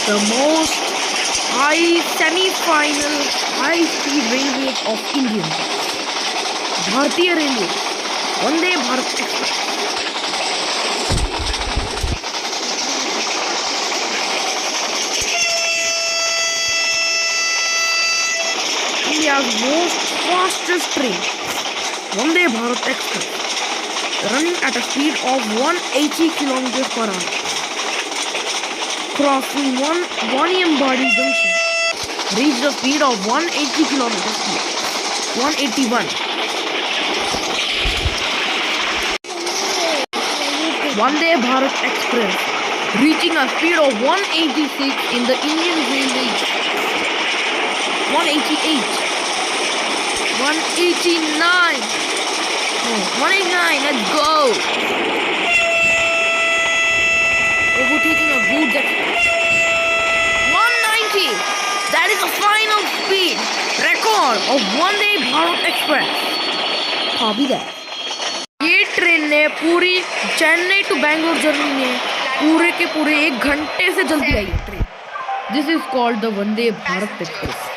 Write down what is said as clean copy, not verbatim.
the most high semi-final high-speed railway of India. Bharatiya Railway, Vande Bharath Express. India's most fastest train, Vande Bharath Express, running at a speed of 180 km per hour, crossing Waniambadi Junction, reached a speed of 180 km speed, 181. Vande Bharat Express, reaching a speed of 186 in the Indian Railways, 188, 189, 189, let's go! Overtaking a goods express, 190, that is the final speed record of Vande Bharat Express. Copy that. ये train ने पूरी Chennai to Bangalore journey में पूरे के पूरे 1 घंटे से जल्दी आई train. This is called the Vande Bharat express.